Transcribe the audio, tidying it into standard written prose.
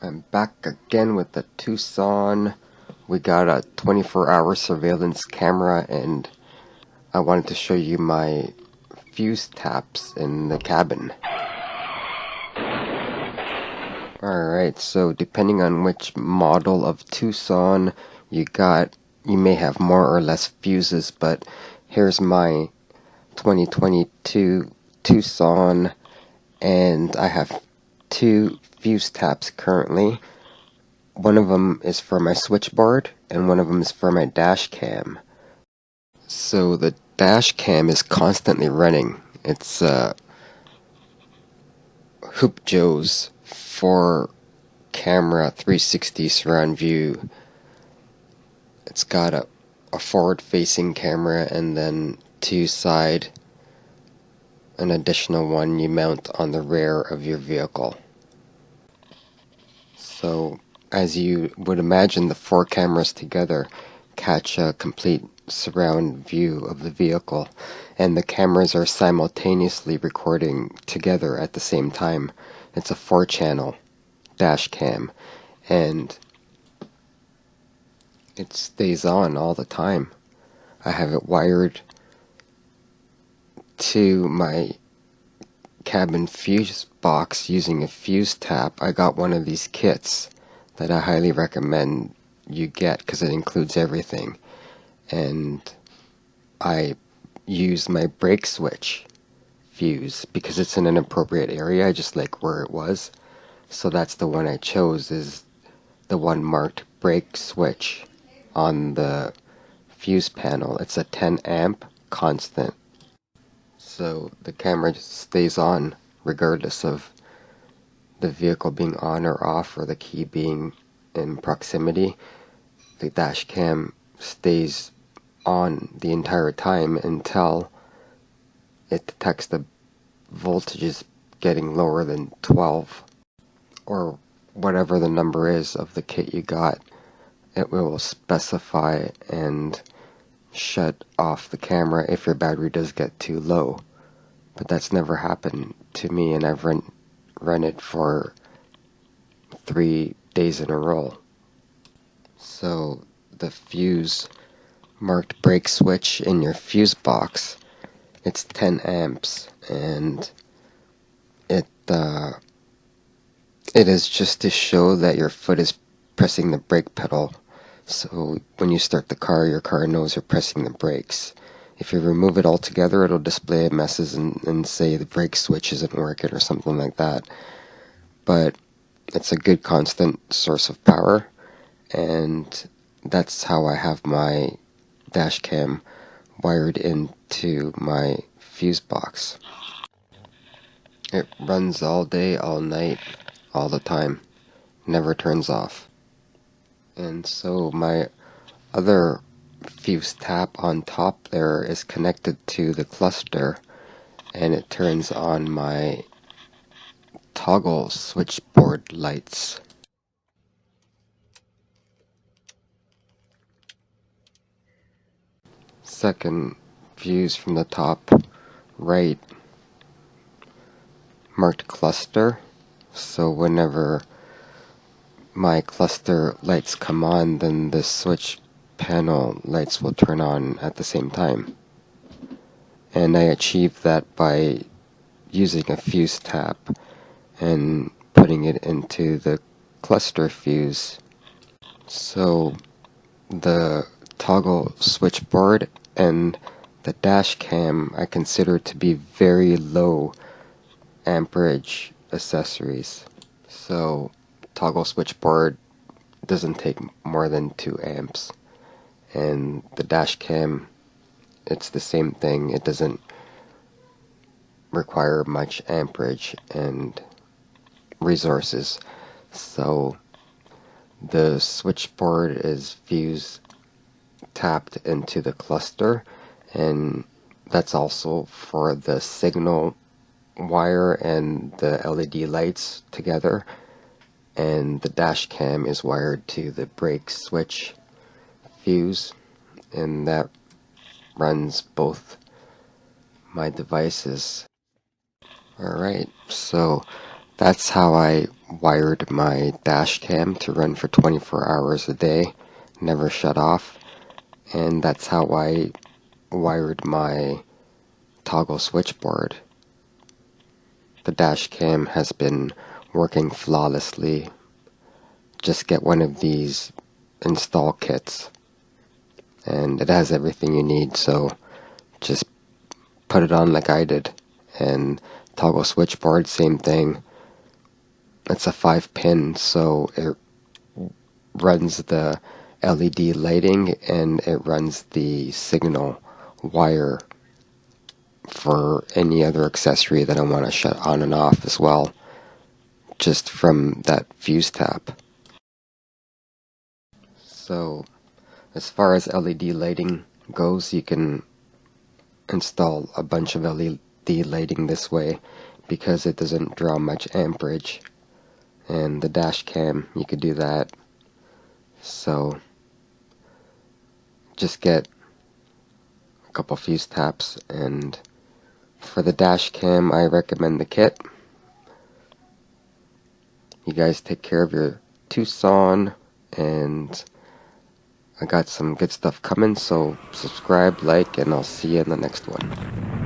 I'm back again with the Tucson. We got a 24-hour surveillance camera, and I wanted to show you my fuse taps in the cabin. Alright, so depending on which model of Tucson you got, you may have more or less fuses, but here's my 2022 Tucson, and I have two fuse taps currently. One of them is for my switchboard, and one of them is for my dash cam. So the dash cam is constantly running. It's Hoop Joe's 4-camera 360 surround view. It's got a forward-facing camera and then two side, an additional one you mount on the rear of your vehicle. So as you would imagine, the 4 cameras together catch a complete surround view of the vehicle, and the cameras are simultaneously recording together at the same time. It's a 4-channel dash cam, and it stays on all the time. I have it wired to my cabin fuse box using a fuse tap. I got one of these kits that I highly recommend you get because it includes everything, and I use my brake switch fuse because it's in an appropriate area. I just like where it was, so that's the one I chose, is the one marked brake switch on the fuse panel. It's a 10 amp constant, so the camera just stays on regardless of the vehicle being on or off or the key being in proximity. The dash cam stays on the entire time until it detects the voltage is getting lower than 12 or whatever the number is of the kit you got. It will specify and shut off the camera if your battery does get too low. But that's never happened to me, and I've run it for 3 days in a row. So the fuse marked brake switch in your fuse box, it's 10 amps, and it is just to show that your foot is pressing the brake pedal. So when you start the car, your car knows you're pressing the brakes. If you remove it altogether, it'll display a message and say the brake switch isn't working or something like that. But it's a good constant source of power, and that's how I have my dash cam wired into my fuse box. It runs all day, all night, all the time. Never turns off. And so my other fuse tap on top there is connected to the cluster, and it turns on my toggle switchboard lights. Second fuse from the top right marked cluster, so whenever my cluster lights come on, then the switch panel lights will turn on at the same time. And I achieved that by using a fuse tap and putting it into the cluster fuse. So the toggle switchboard and the dash cam I consider to be very low amperage accessories. So toggle switchboard doesn't take more than 2 amps, and the dash cam, it's the same thing. It doesn't require much amperage and resources. So the switchboard is fuse tapped into the cluster, and that's also for the signal wire and the LED lights together, and the dash cam is wired to the brake switch fuse, and that runs both my devices. Alright, so that's how I wired my dash cam to run for 24 hours a day, never shut off, and that's how I wired my toggle switchboard. The dash cam has been working flawlessly. Just get one of these install kits, and it has everything you need, so just put it on like I did. And toggle switchboard, same thing. It's a 5-pin, so it runs the LED lighting and it runs the signal wire for any other accessory that I want to shut on and off as well, just from that fuse tap. So as far as LED lighting goes, you can install a bunch of LED lighting this way because it doesn't draw much amperage. And the dash cam, you could do that. So just get a couple fuse taps, and for the dash cam I recommend the kit. You guys take care of your Tucson, and I got some good stuff coming, so subscribe, like, and I'll see you in the next one.